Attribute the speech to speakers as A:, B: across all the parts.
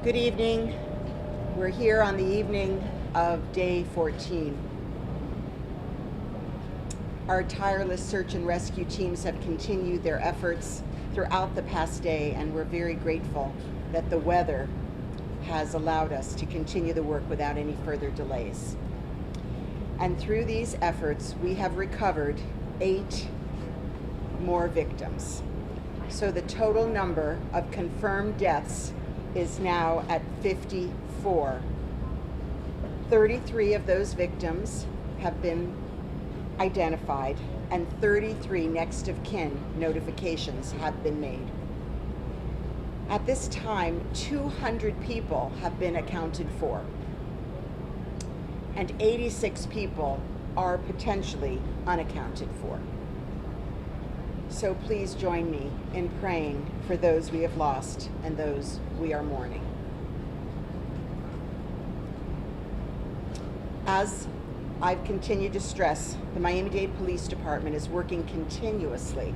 A: Good evening. We're here on the evening of day 14. Our tireless search and rescue teams have continued their efforts throughout the past day, and we're very grateful that the weather has allowed us to continue the work without any further delays. And through these efforts, we have recovered 8 more victims. So the total number of confirmed deaths is now at 54. 33 of those victims have been identified, and 33 next of kin notifications have been made. At this time, 200 people have been accounted for, and 86 people are potentially unaccounted for. So please join me in praying for those we have lost and those we are mourning. As I've continued to stress, the Miami-Dade Police Department is working continuously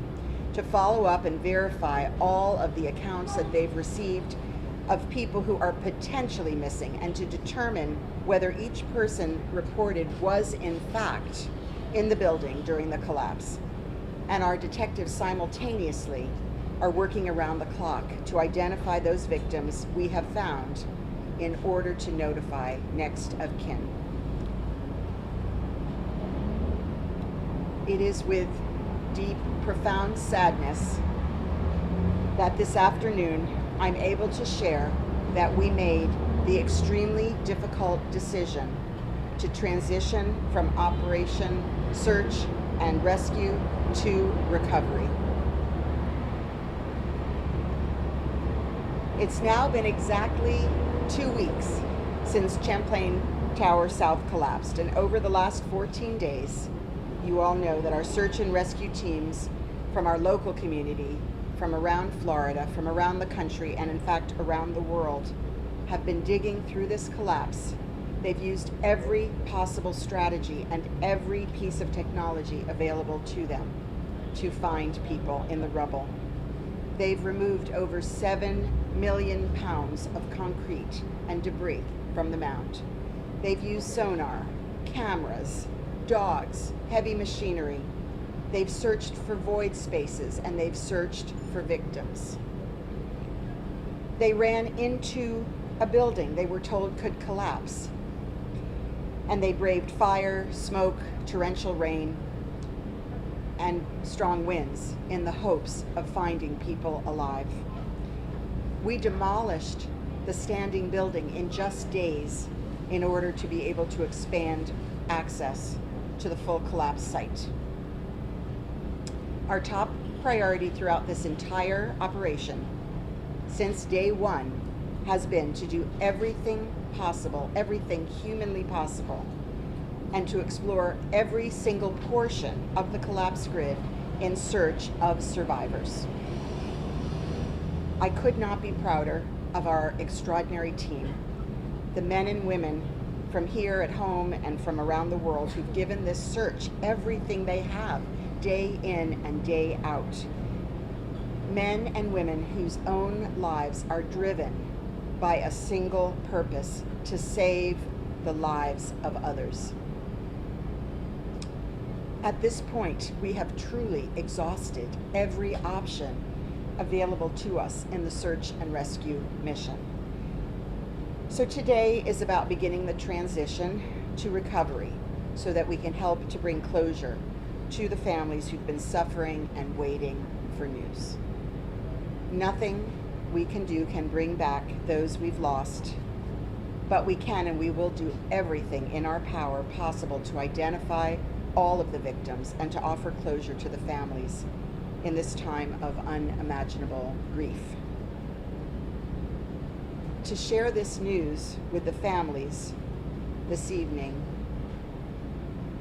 A: to follow up and verify all of the accounts that they've received of people who are potentially missing, and to determine whether each person reported was in fact in the building during the collapse. And our detectives simultaneously are working around the clock to identify those victims we have found in order to notify next of kin. It is with deep, profound sadness that this afternoon I'm able to share that we made the extremely difficult decision to transition from Operation Search and Rescue to recovery. It's now been exactly 2 weeks since Champlain Tower South collapsed, and over the last 14 days, you all know that our search and rescue teams from our local community, from around Florida, from around the country, and in fact around the world, have been digging through this collapse. They've used every possible strategy and every piece of technology available to them to find people in the rubble. They've removed over 7 million pounds of concrete and debris from the mound. They've used sonar, cameras, dogs, heavy machinery. They've searched for void spaces, and they've searched for victims. They ran into a building they were told could collapse, and they braved fire, smoke, torrential rain, and strong winds in the hopes of finding people alive. We demolished the standing building in just days in order to be able to expand access to the full collapse site. Our top priority throughout this entire operation, since day one, has been to do everything possible, everything humanly possible, and to explore every single portion of the collapse grid in search of survivors. I could not be prouder of our extraordinary team, the men and women from here at home and from around the world who've given this search everything they have, day in and day out. Men and women whose own lives are driven by a single purpose: to save the lives of others. At this point, we have truly exhausted every option available to us in the search and rescue mission. So today is about beginning the transition to recovery so that we can help to bring closure to the families who've been suffering and waiting for news. Nothing we can do can bring back those we've lost, but we can and we will do everything in our power possible to identify all of the victims and to offer closure to the families in this time of unimaginable grief. To share this news with the families this evening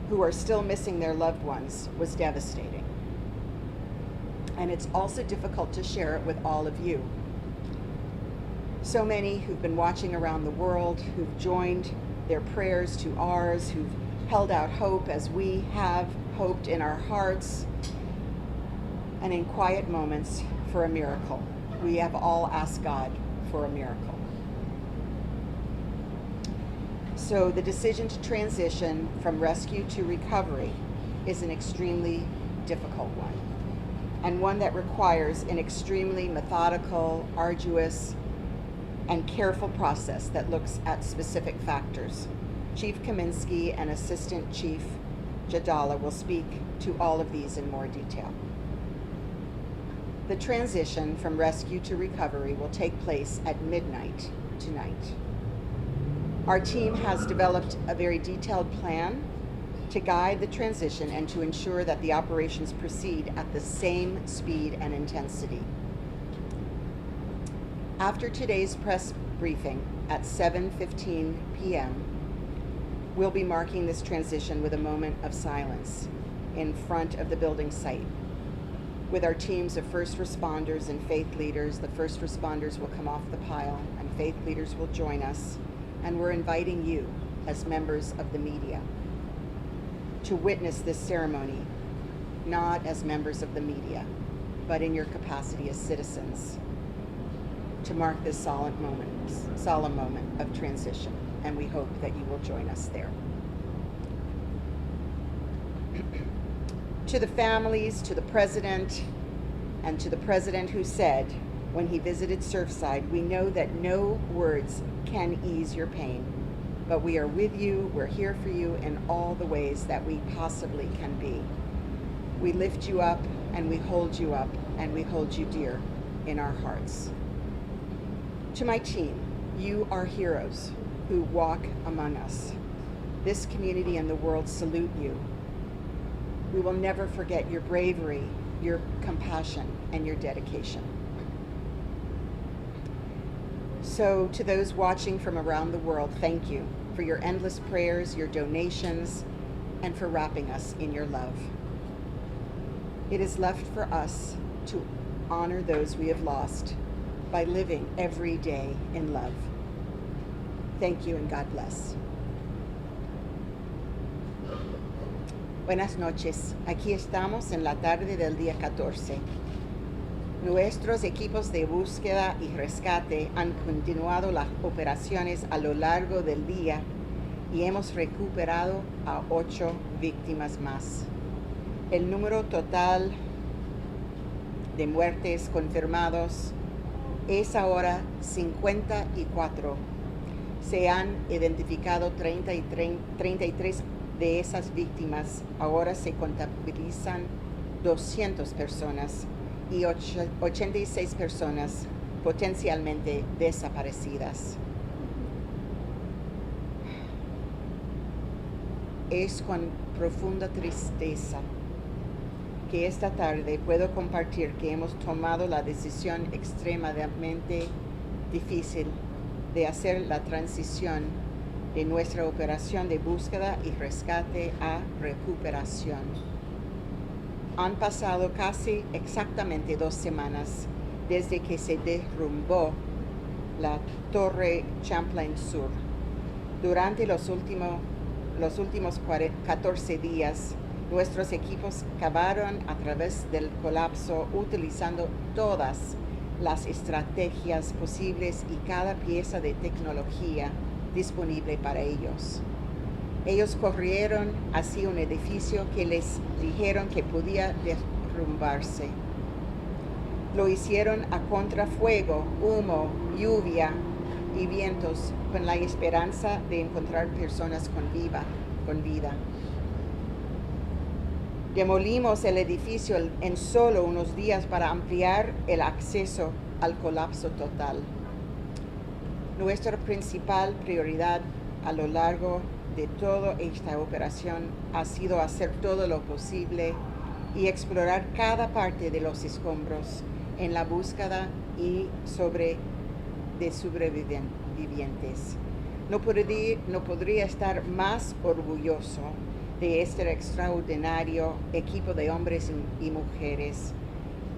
A: who are still missing their loved ones was devastating. And it's also difficult to share it with all of you. So many who've been watching around the world, who've joined their prayers to ours, who've held out hope as we have hoped in our hearts and in quiet moments for a miracle. We have all asked God for a miracle. So the decision to transition from rescue to recovery is an extremely difficult one, and one that requires an extremely methodical, arduous, and careful process that looks at specific factors. Chief Kaminsky and Assistant Chief Jadala will speak to all of these in more detail. The transition from rescue to recovery will take place at midnight tonight. Our team has developed a very detailed plan to guide the transition and to ensure that the operations proceed at the same speed and intensity. After today's press briefing at 7:15 p.m., we'll be marking this transition with a moment of silence in front of the building site. With our teams of first responders and faith leaders, the first responders will come off the pile and faith leaders will join us, and we're inviting you as members of the media to witness this ceremony, not as members of the media, but in your capacity as citizens, to mark this solemn moment of transition, and we hope that you will join us there. To the families, to the president, and to the president who said when he visited Surfside, we know that no words can ease your pain, but we are with you, we're here for you in all the ways that we possibly can be. We lift you up, and we hold you up, and we hold you dear in our hearts. To my team, you are heroes who walk among us. This community and the world salute you. We will never forget your bravery, your compassion, and your dedication. So to those watching from around the world, thank you for your endless prayers, your donations, and for wrapping us in your love. It is left for us to honor those we have lost by living every day in love. Thank you and God bless. Buenas noches, aquí estamos en la tarde del día 14. Nuestros equipos de búsqueda y rescate han continuado las operaciones a lo largo del día y hemos recuperado a 8 víctimas más. El número total de muertes confirmados es ahora 54. Se han identificado 33 de esas víctimas. Ahora se contabilizan 200 personas y 86 personas potencialmente desaparecidas. Es con profunda tristeza que esta tarde puedo compartir que hemos tomado la decisión extremadamente difícil de hacer la transición de nuestra operación de búsqueda y rescate a recuperación. Han pasado casi exactamente 2 semanas desde que se derrumbó la Torre Champlain Sur. Durante los últimos 14 días, nuestros equipos cavaron a través del colapso utilizando todas las estrategias posibles y cada pieza de tecnología disponible para ellos. Ellos corrieron hacia un edificio que les dijeron que podía derrumbarse. Lo hicieron a contrafuego, humo, lluvia y vientos, con la esperanza de encontrar personas con vida. Demolimos el edificio en solo unos días para ampliar el acceso al colapso total. Nuestra principal prioridad a lo largo de toda esta operación ha sido hacer todo lo posible y explorar cada parte de los escombros en la búsqueda de sobrevivientes. No podría estar más orgulloso de este extraordinario equipo de hombres y mujeres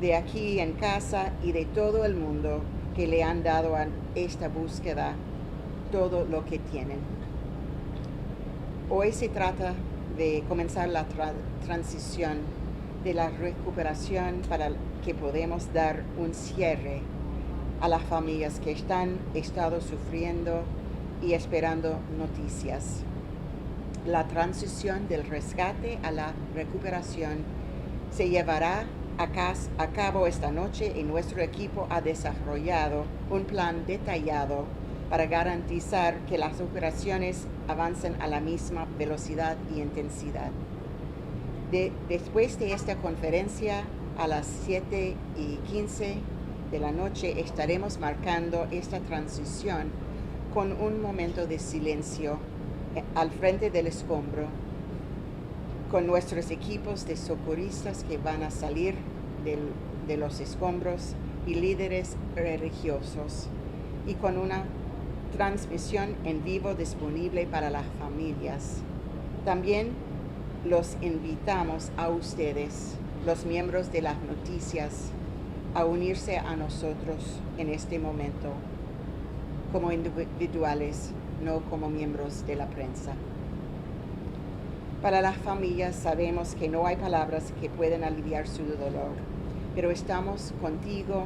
A: de aquí en casa y de todo el mundo que le han dado a esta búsqueda todo lo que tienen. Hoy se trata de comenzar la transición de la recuperación para que podamos dar un cierre a las familias que están estado sufriendo y esperando noticias. La transición del rescate a la recuperación se llevará a cabo esta noche y nuestro equipo ha desarrollado un plan detallado para garantizar que las operaciones avancen a la misma velocidad y intensidad. Después de esta conferencia, a las 7:15 de la noche, estaremos marcando esta transición con un momento de silencio al frente del escombro, con nuestros equipos de socorristas que van a salir de los escombros y líderes religiosos, y con una transmisión en vivo disponible para las familias. También los invitamos a ustedes, los miembros de las noticias, a unirse a nosotros en este momento, como individuales, no como miembros de la prensa. Para las familias sabemos que no hay palabras que puedan aliviar su dolor, pero estamos contigo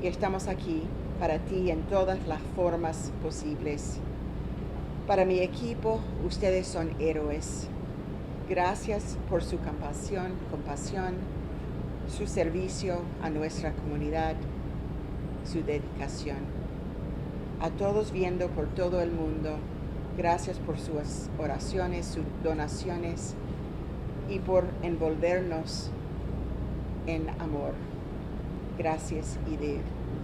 A: y estamos aquí para ti en todas las formas posibles. Para mi equipo, ustedes son héroes. Gracias por su compasión, su servicio a nuestra comunidad, su dedicación. A todos viendo por todo el mundo, gracias por sus oraciones, sus donaciones y por envolvernos en amor. Gracias y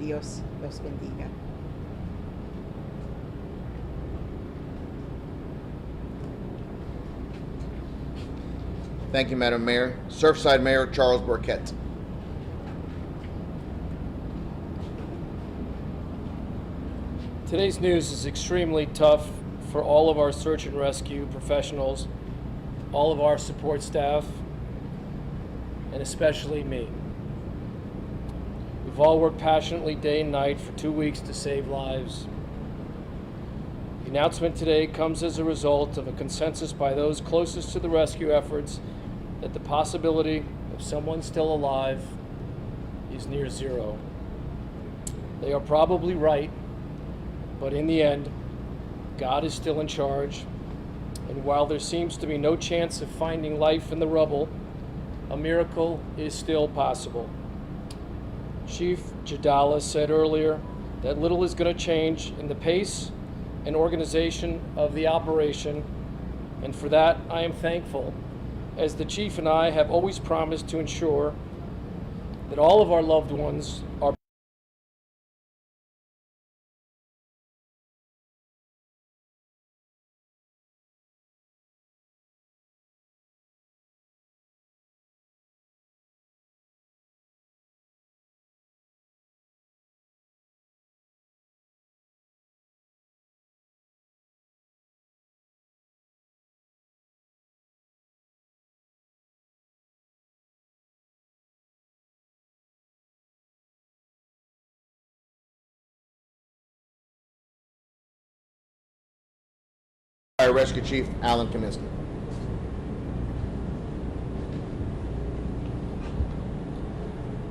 A: Dios los bendiga.
B: Thank you, Madam Mayor. Surfside Mayor Charles Burkett.
C: Today's news is extremely tough for all of our search and rescue professionals, all of our support staff, and especially me. We've all worked passionately day and night for 2 weeks to save lives. The announcement today comes as a result of a consensus by those closest to the rescue efforts that the possibility of someone still alive is near zero. They are probably right, but in the end, God is still in charge, and while there seems to be no chance of finding life in the rubble, a miracle is still possible. Chief Jadala said earlier that little is going to change in the pace and organization of the operation, and for that I am thankful, as the Chief and I have always promised to ensure that all of our loved ones are
B: Fire Rescue Chief Alan Kaminsky.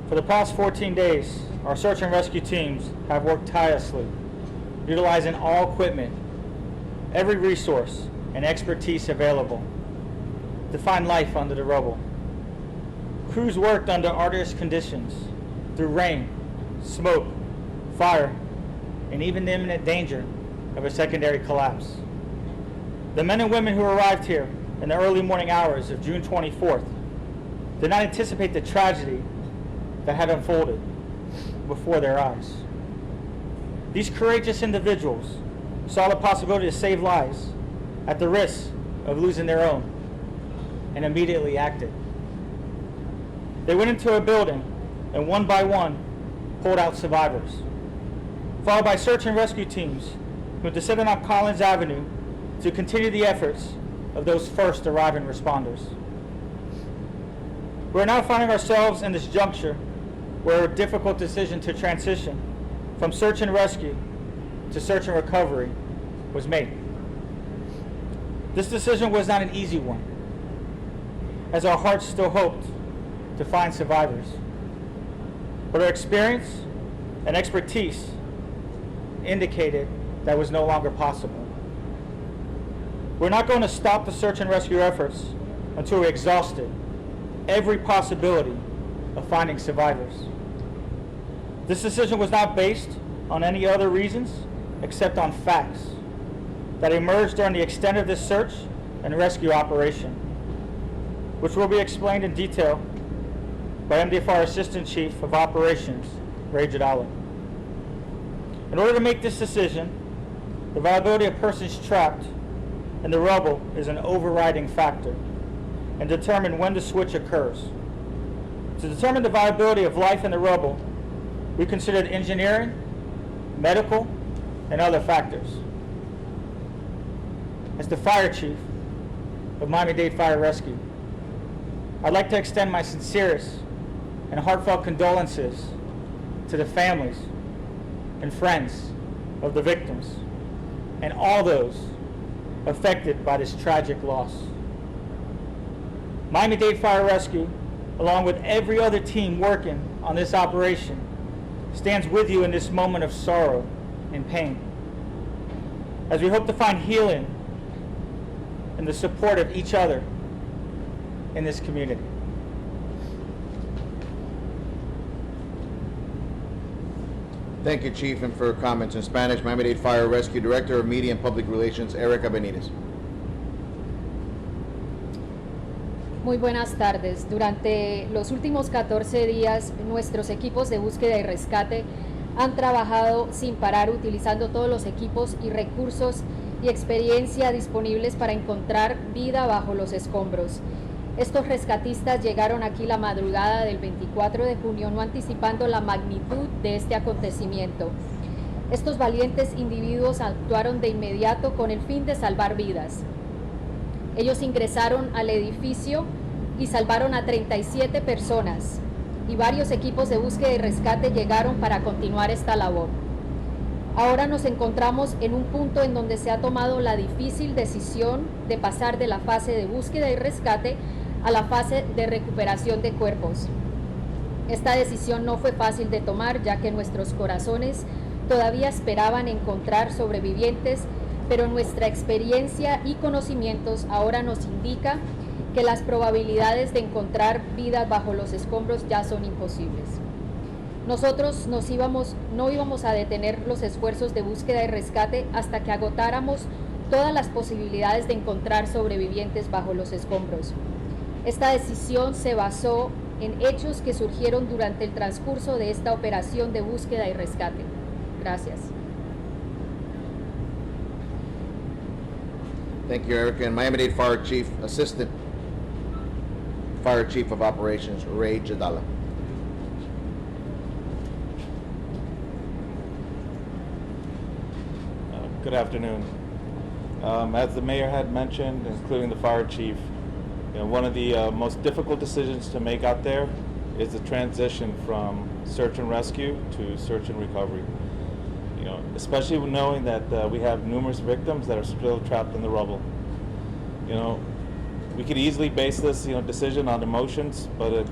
D: For the past 14 days, our search and rescue teams have worked tirelessly, utilizing all equipment, every resource, and expertise available to find life under the rubble. Crews worked under arduous conditions, through rain, smoke, fire, and even the imminent danger of a secondary collapse. The men and women who arrived here in the early morning hours of June 24th did not anticipate the tragedy that had unfolded before their eyes. These courageous individuals saw the possibility to save lives at the risk of losing their own and immediately acted. They went into a building and one by one pulled out survivors, followed by search and rescue teams who descended on Collins Avenue to continue the efforts of those first arriving responders. We're now finding ourselves in this juncture where a difficult decision to transition from search and rescue to search and recovery was made. This decision was not an easy one, as our hearts still hoped to find survivors. But our experience and expertise indicated that was no longer possible. We're not going to stop the search and rescue efforts until we exhausted every possibility of finding survivors. This decision was not based on any other reasons except on facts that emerged during the extent of this search and rescue operation, which will be explained in detail by MDFR Assistant Chief of Operations, Ray Jadala. In order to make this decision, the viability of persons trapped in the rubble is an overriding factor and determine when the switch occurs. To determine the viability of life in the rubble, we considered engineering, medical, and other factors. As the fire chief of Miami-Dade Fire Rescue, I'd like to extend my sincerest and heartfelt condolences to the families and friends of the victims and all those affected by this tragic loss. Miami-Dade Fire Rescue, along with every other team working on this operation, stands with you in this moment of sorrow and pain, as we hope to find healing in the support of each other in this community.
B: Thank you, Chief. And for comments in Spanish, Miami-Dade Fire Rescue Director of Media and Public Relations, Erica Benitez.
E: Muy buenas tardes. Durante los últimos 14 días, nuestros equipos de búsqueda y rescate han trabajado sin parar utilizando todos los equipos y recursos y experiencia disponibles para encontrar vida bajo los escombros. Estos rescatistas llegaron aquí la madrugada del 24 de junio, no anticipando la magnitud de este acontecimiento. Estos valientes individuos actuaron de inmediato con el fin de salvar vidas. Ellos ingresaron al edificio y salvaron a 37 personas, y varios equipos de búsqueda y rescate llegaron para continuar esta labor. Ahora nos encontramos en un punto en donde se ha tomado la difícil decisión de pasar de la fase de búsqueda y rescate a la fase de recuperación de cuerpos. Esta decisión no fue fácil de tomar, ya que nuestros corazones todavía esperaban encontrar sobrevivientes, pero nuestra experiencia y conocimientos ahora nos indica que las probabilidades de encontrar vidas bajo los escombros ya son imposibles. Nosotros no íbamos a detener los esfuerzos de búsqueda y rescate hasta que agotáramos todas las posibilidades de encontrar sobrevivientes bajo los escombros. Esta decisión se basó en hechos que surgieron durante el transcurso de esta operación de búsqueda y rescate. Gracias.
B: Thank you, Erica. And Miami-Dade Fire Chief, Assistant Fire Chief of Operations, Ray Jadala.
F: Good afternoon. As the mayor had mentioned, including the fire chief, one of the most difficult decisions to make out there is the transition from search and rescue to search and recovery. Especially knowing that we have numerous victims that are still trapped in the rubble. We could easily base this, decision on emotions, but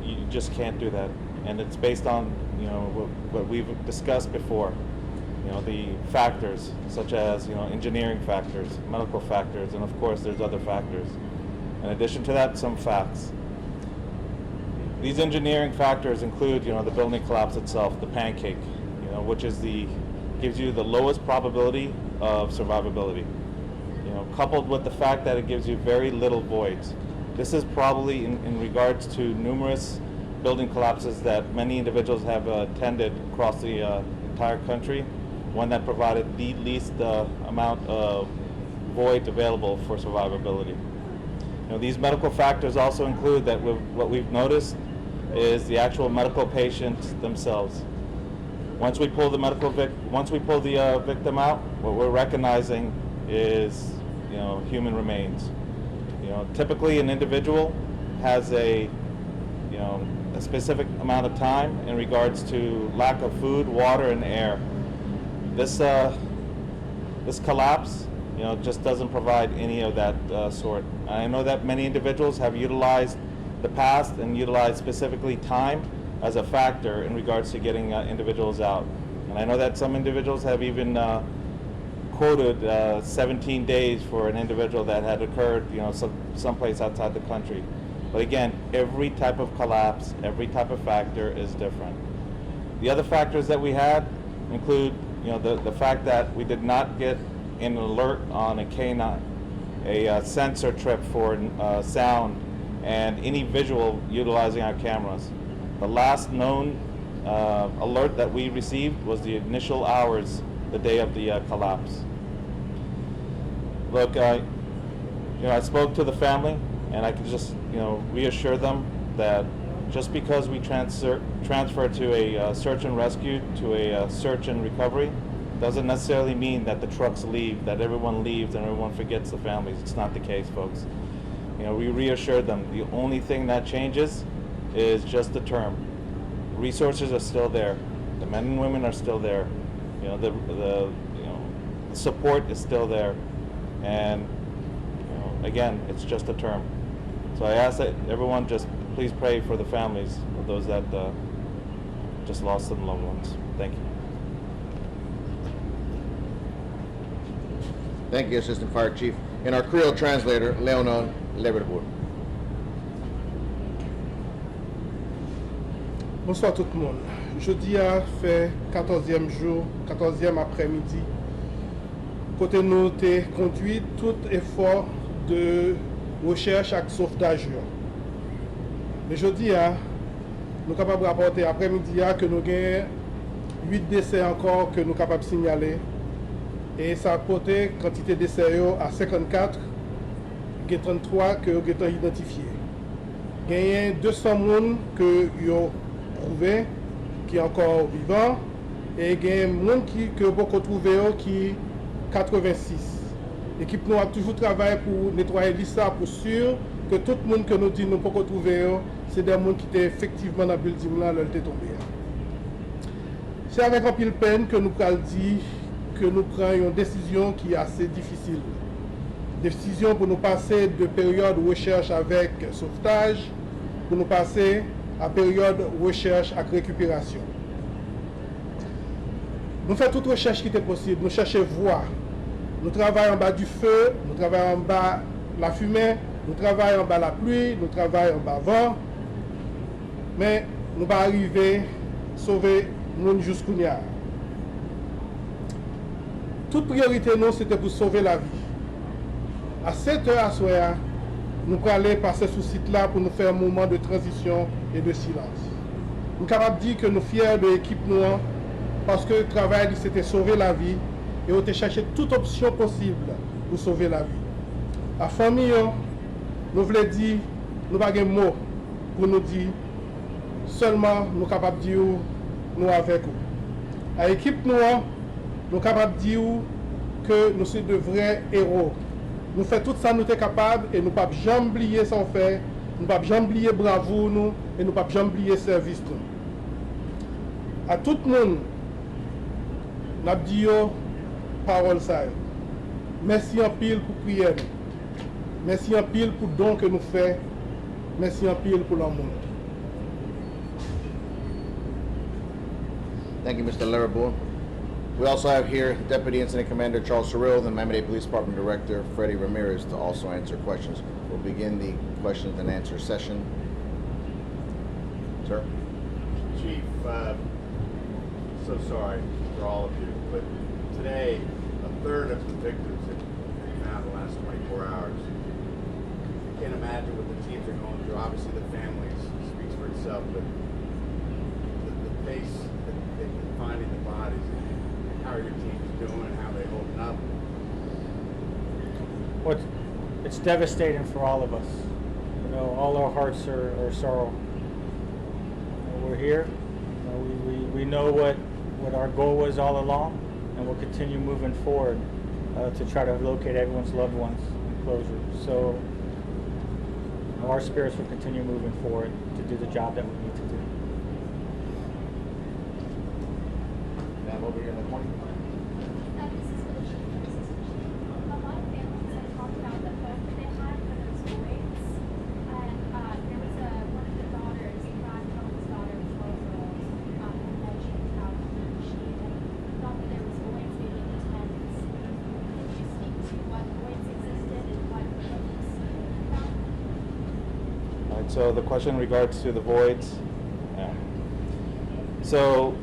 F: you just can't do that, and it's based on, what we've discussed before. The factors such as, engineering factors, medical factors, and of course there's other factors. In addition to that, some facts. These engineering factors include, the building collapse itself, the pancake, which is gives you the lowest probability of survivability. Coupled with the fact that it gives you very little voids. This is probably in regards to numerous building collapses that many individuals have attended across the entire country, one that provided the least amount of void available for survivability. These medical factors also include that what we've noticed is the actual medical patients themselves. Once we pull the victim out, what we're recognizing is human remains. Typically an individual has a specific amount of time in regards to lack of food, water, and air. This collapse, just doesn't provide any of that sort. I know that many individuals have utilized the past and utilized specifically time as a factor in regards to getting individuals out. And I know that some individuals have even quoted 17 days for an individual that had occurred, someplace outside the country. But again, every type of collapse, every type of factor is different. The other factors that we had include, the fact that we did not get an alert on a K9, a sensor trip for sound, and any visual utilizing our cameras. The last known alert that we received was the initial hours the day of the collapse. Look, I spoke to the family, and I can just, reassure them that just because we transfer to a search and rescue to a search and recovery doesn't necessarily mean that the trucks leave, that everyone leaves and everyone forgets the families. It's not the case, folks. We reassured them. The only thing that changes is just the term. Resources are still there. The men and women are still there. The support is still there. And again, it's just a term. So I ask that everyone just please pray for the families of those that just lost some loved ones. Thank you.
B: Thank you, Assistant Fire Chief. And our Creole translator, Leonon Leverbourg.
G: Bonsoir tout le monde. Jeudi a fait 14e jour, 14e après-midi. Côté nous t'es conduit tout effort de recherche et sauvetage. Mais jeudi nous sommes capables de rapporter après-midi que nous avons 8 décès encore que nous sommes capables de signaler. Et ça a porté quantité de décès à 54, et 33 que nous avons identifiés. Il y a 200 personnes que nous avons trouvées, qui sont encore vivants, et il y a des gens que nous avons trouvés qui sont 86. L'équipe nous a toujours travaillé pour nettoyer l'ISA pour sûr que tout le monde que nous disons nous pouvons trouver, c'est des gens qui étaient effectivement dans le building là, leur tombé. C'est avec un pile peine que nous allons dire que nous prenons une décision qui est assez difficile. Décision pour nous passer de période recherche avec sauvetage, pour nous passer à période recherche avec récupération. Nous faisons toute recherche qui était possible, nous cherchons voie. Nous travaillons en bas du feu, nous travaillons en bas de la fumée, nous travaillons en bas de la pluie, nous travaillons en bas vent. Mais nous ne pouvons pas arriver à sauver le monde jusqu'au niar. Toute priorité, nous, c'était pour sauver la vie. À 7 heures à soir, nous allons aller passer sur ce site-là pour nous faire un moment de transition et de silence. Nous sommes capables de dire que nous sommes fiers de l'équipe noire parce que le travail, c'était sauver la vie et on a cherché toute option possible pour sauver la vie. La famille, nous voulons dire, nous n'avons pas de mots pour nous dire, seulement nous sommes capables de dire nous avec vous. À l'équipe noire, nous sommes capables de dire que nous sommes de vrais héros. Nous faisons tout ça, nous sommes capables et nous ne pouvons jamais oublier ça fait. Nous ne pouvons jamais oublier bravo nous et nous ne pouvons jamais oublier service nous. À tout le monde, nous avons dit parole ça. Merci en pile pour prier. Merci en pile pour le don que nous faisons. Merci en pile pour l'amour.
B: Thank you, Mr. Leverbourg. We also have here Deputy Incident Commander Charles Sorrell and Miami-Dade Police Department Director Freddie Ramirez to also answer questions. We'll begin the questions and answer session. Sir?
H: Chief, so sorry for all of you, but today, a third of the victims have been found in the last 24 hours. I can't imagine what the teams are going through. Obviously, the families speaks for itself, but the pace that they've been finding the bodies, how are your teams doing, how are they holding up?
D: Well, it's devastating for all of us. All our hearts are sorrow. We're here. We know what our goal was all along, and we'll continue moving forward to try to locate everyone's loved ones in closure. So our spirits will continue moving forward to do the job that we need to do.
B: Ma'am, over here in the corner.
I: This is for the chief and assistant chief. A lot of families have talked about the hope that they had for those boys. And there was one of the daughters, Brad Cohen's daughter, 12 years old, mentioned how she had thought that there was going to be an intense
F: right, so the question in regards to the voids. Yeah. So,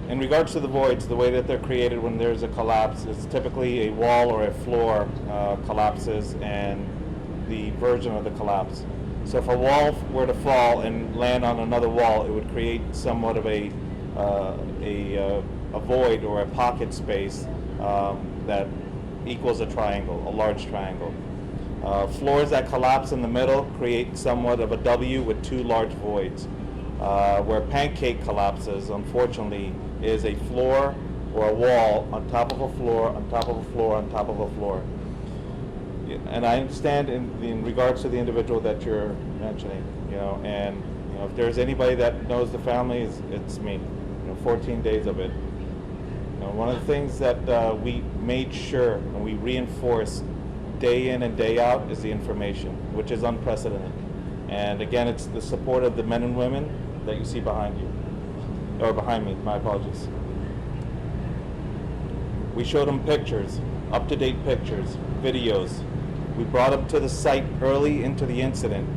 F: in regards to the voids, the way that they're created when there's a collapse is typically a wall or a floor collapses and the version of the collapse. So if a wall were to fall and land on another wall, it would create somewhat of a void or a pocket space that equals a triangle, a large triangle. Floors that collapse in the middle create somewhat of a W with two large voids. Where pancake collapses, unfortunately, is a floor or a wall on top of a floor, on top of a floor, on top of a floor. And I understand in regards to the individual that you're mentioning, and if there's anybody that knows the family, it's me. 14 days of it. One of the things that we made sure and we reinforce day in and day out is the information, which is unprecedented. And again, it's the support of the men and women that you see behind you, or behind me, my apologies. We showed them pictures, up-to-date pictures, videos. We brought them to the site early into the incident,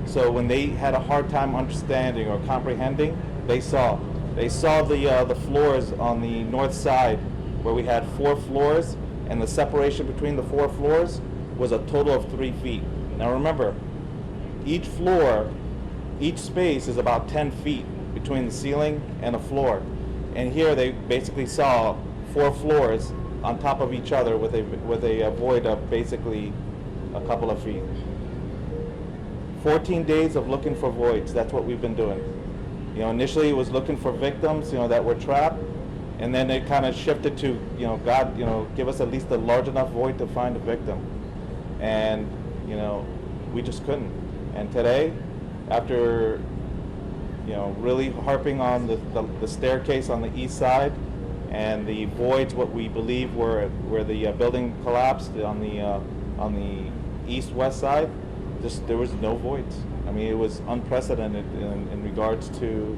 F: so when they had a hard time understanding or comprehending, they saw the floors on the north side where we had 4 floors, and the separation between the 4 floors was a total of 3 feet. Now remember, each floor, each space is about 10 feet between the ceiling and the floor. And here they basically saw 4 floors on top of each other with a void of basically a couple of feet. 14 days of looking for voids, that's what we've been doing. Initially it was looking for victims, that were trapped, and then it kind of shifted to, God, give us at least a large enough void to find a victim. And, we just couldn't. And today, after really harping on the staircase on the east side and the voids, what we believe where the building collapsed on the east-west side, there was no voids. I mean, it was unprecedented in regards to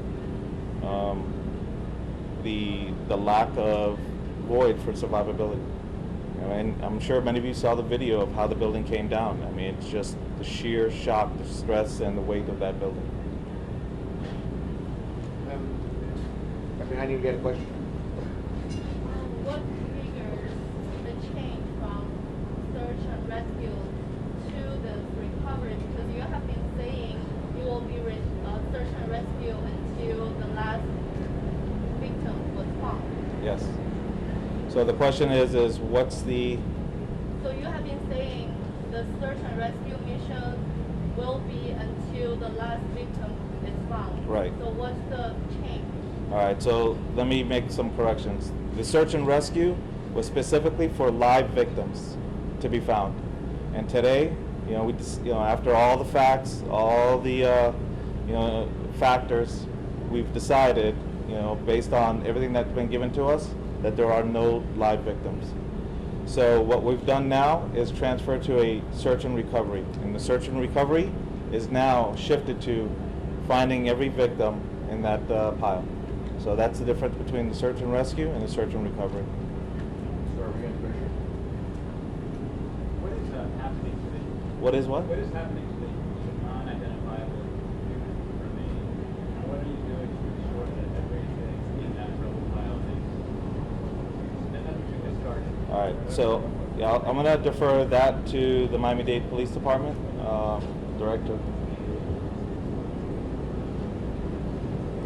F: the lack of void for survivability. And I'm sure many of you saw the video of how the building came down. I mean, it's just the sheer shock, the stress, and the weight of that building.
B: Right behind you, get a question?
I: What triggers the change from search and rescue to the recovery? Because you have been saying you will be search and rescue until the last victim was found.
F: Yes. So the question is what's the...
I: So you have been saying the search and rescue mission will be until the last victim is found.
F: Right.
I: So what's the change?
F: All right, so let me make some corrections. The search and rescue was specifically for live victims to be found. And today, we just, after all the facts, all the factors, we've decided, based on everything that's been given to us, that there are no live victims. So what we've done now is transfer to a search and recovery. And the search and recovery is now shifted to finding every victim in that pile. So that's the difference between the search and rescue and the search and recovery.
J: What is happening today?
F: What is what?
J: What is happening today to non-identifiable humans remain? And what are you doing to ensure that everything in that rubble pile is... And that's what you just started.
F: All right, so yeah, I'm going to defer that to the Miami-Dade Police Department Director.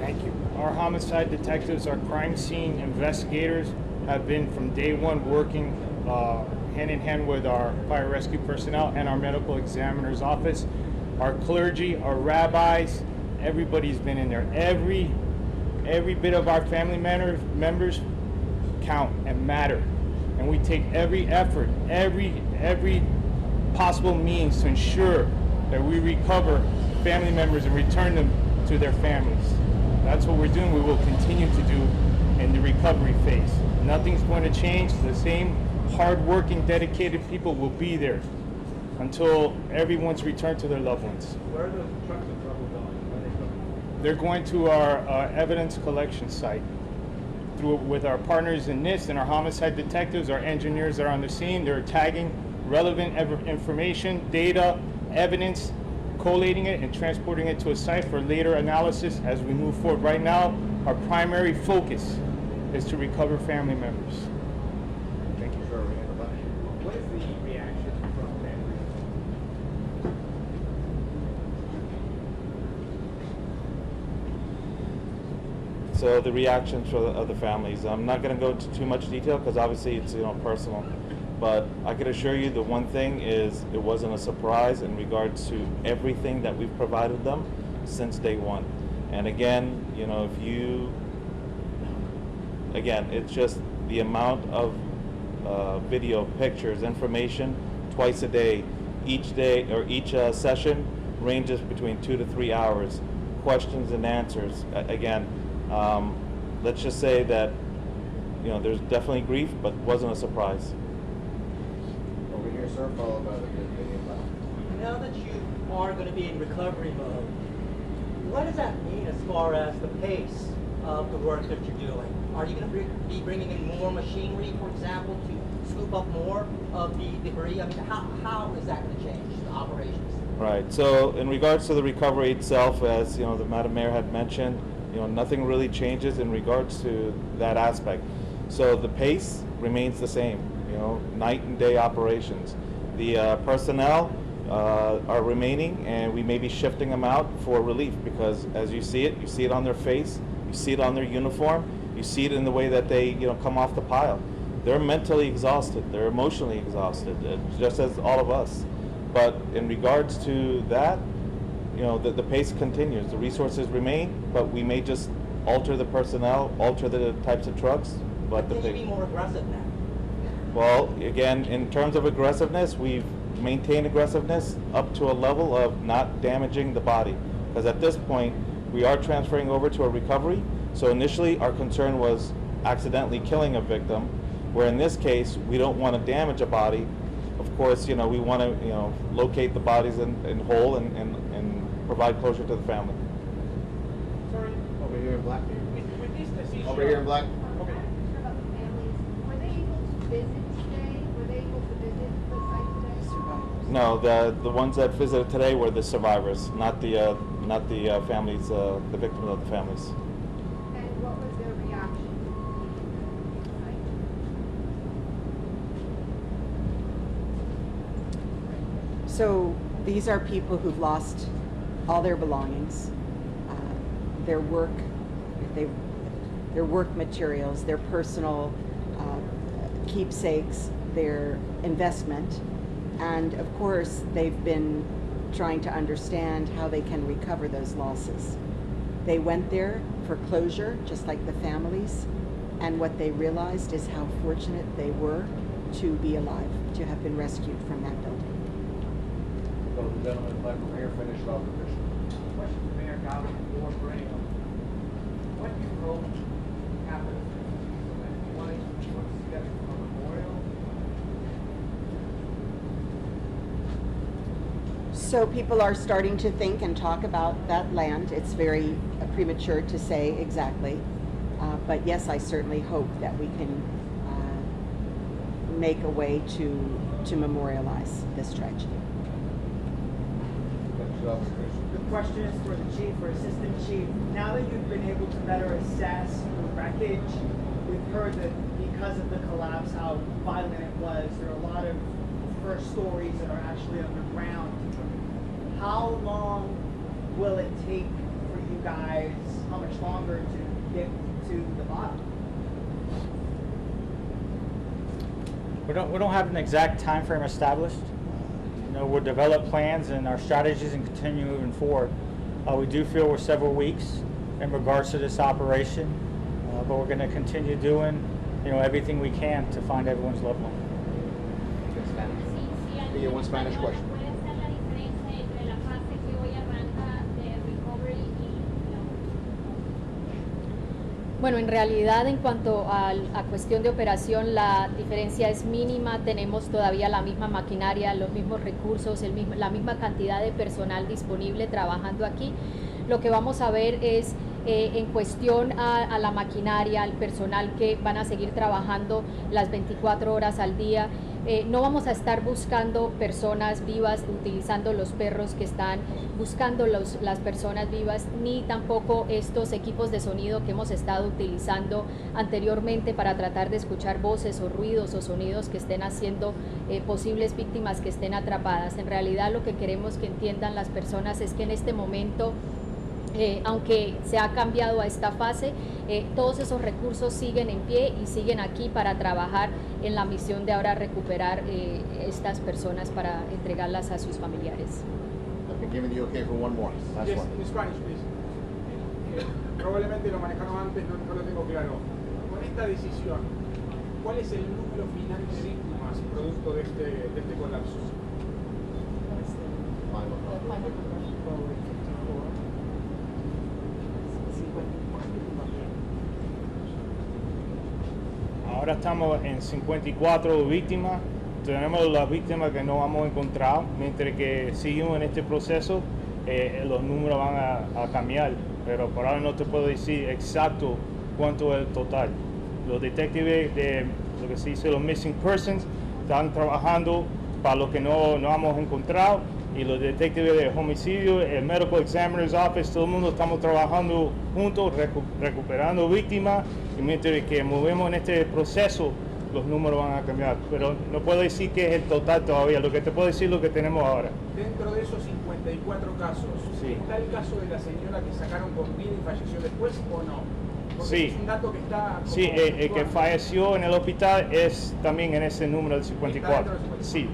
D: Thank you. Our homicide detectives, our crime scene investigators have been from day one working hand in hand with our fire rescue personnel and our medical examiner's office. Our clergy, our rabbis, everybody's been in there. Every bit of our family members count and matter. And we take every effort, every possible means to ensure that we recover family members and return them to their families. That's what we're doing. We will continue to do in the recovery phase. Nothing's going to change. The same hard-working, dedicated people will be there until everyone's returned to their loved ones.
J: Where are those trucks of trouble going? Where are they going?
D: They're going to our evidence collection site. With our partners in NIST and our homicide detectives, our engineers are on the scene. They're tagging relevant information, data, evidence collating it and transporting it to a site for later analysis as we move forward. Right now, our primary focus is to recover family members. Thank you.
J: What is the reaction from families?
F: So the reactions of the families, I'm not going to go into too much detail because obviously it's personal, but I can assure you the one thing is it wasn't a surprise in regards to everything that we've provided them since day one. And again, it's just the amount of video, pictures, information twice a day. Each session ranges between 2 to 3 hours. Questions and answers. Let's just say that there's definitely grief, but wasn't a surprise.
B: Over here, sir, followed by the video.
K: Now that you are going to be in recovery mode, what does that mean as far as the pace of the work that you're doing? Are you going to be bringing in more machinery, for example, to scoop up more of the debris? I mean, how is that going to change the operations?
F: Right. So in regards to the recovery itself, as the Madam Mayor had mentioned, nothing really changes in regards to that aspect. So the pace remains the same. Night and day operations. The personnel are remaining, and we may be shifting them out for relief because, as you see it on their face, you see it on their uniform, you see it in the way that they come off the pile. They're mentally exhausted. They're emotionally exhausted, just as all of us. But in regards to that, the pace continues. The resources remain, but we may just alter the personnel, alter the types of trucks. But
K: Can you be more aggressive now?
F: Well, again, in terms of aggressiveness, we've maintained aggressiveness up to a level of not damaging the body. Because at this point, we are transferring over to a recovery. So initially, our concern was accidentally killing a victim, where in this case, we don't want to damage a body. Of course, we want to, locate the bodies in whole and provide closure to the family.
J: Sorry.
B: Over here in black.
J: With this decision.
B: Over here in black.
J: Okay.
I: About the families, were they able to visit today? Were they able to visit the site today?
A: Survivors.
F: No, the ones that visited today were the survivors, not the families, the victims of the families.
I: And what was their reaction?
A: So these are people who've lost all their belongings, their work, their work materials, their personal keepsakes, their investment, and of course they've been trying to understand how they can recover those losses. They went there for closure, just like the families, and what they realized is how fortunate they were to be alive, to have been rescued from that building.
B: Go to the gentleman in black over here, finish off the picture.
J: Question for Mayor Gowan or Graham. What do you hope happens when one gets a memorial?
A: So people are starting to think and talk about that land. It's very premature to say exactly. But yes, I certainly hope that we can make a way to memorialize this tragedy.
B: Finish off the picture.
L: The question is for the chief or assistant chief. Now that you've been able to better assess the wreckage, we've heard that because of the collapse, how violent it was, there are a lot of first stories that are actually underground. How long will it take for you guys, how much longer to get to the bottom?
D: We don't have an exact time frame established. We'll develop plans and our strategies and continue moving forward. We do feel we're several weeks in regards to this operation, but we're going to continue doing, everything we can to find everyone's loved one.
B: Yeah, one Spanish question.
I: ¿Cuál es la diferencia entre la fase que hoy arranca de recovery y
E: Bueno, en realidad en cuanto a cuestión de operación, la diferencia es mínima. Tenemos todavía la misma maquinaria, los mismos recursos, la misma cantidad de personal disponible trabajando aquí. Lo que vamos a ver es en cuestión a la maquinaria, al personal que van a seguir trabajando las 24 horas al día, no vamos a estar buscando personas vivas utilizando los perros que están buscando las personas vivas, ni tampoco estos equipos de sonido que hemos estado utilizando anteriormente para tratar de escuchar voces o ruidos o sonidos que estén haciendo posibles víctimas que estén atrapadas. En realidad lo que queremos que entiendan las personas es que en este momento, aunque se ha cambiado a esta fase, todos esos recursos siguen en pie y siguen aquí para trabajar en la misión de ahora recuperar estas personas para entregarlas a sus familiares.
B: I've been giving you okay for one more. Last
M: Yes,
B: one.
M: in Spanish, please. Probablemente lo manejaron antes, no lo tengo claro. Con esta decisión, ¿cuál es el número final de víctimas producto de este colapso?
D: Ahora estamos en 54 víctimas. Tenemos las víctimas que no hemos encontrado. Mientras que seguimos en este proceso, los números van a cambiar. Pero por ahora no te puedo decir exacto cuánto es el total. Los detectives de lo que se dice los missing persons están trabajando para lo que no hemos encontrado. Y los detectives de homicidio, el Medical Examiner's Office, todo el mundo estamos trabajando juntos, recuperando víctimas. Y mientras que movemos en este proceso, los números van a cambiar. Pero no puedo decir que es el total todavía. Lo que te puedo decir es lo que tenemos ahora.
M: Dentro de esos 54 casos,
D: Sí.
M: ¿está el caso de la señora que sacaron con vida y falleció después o no? Porque
D: Sí.
M: es un dato que está...
D: Sí,
M: como
D: el que
M: actual.
D: falleció en el hospital es también en ese número del 54.
M: Está dentro del 54.
D: Sí,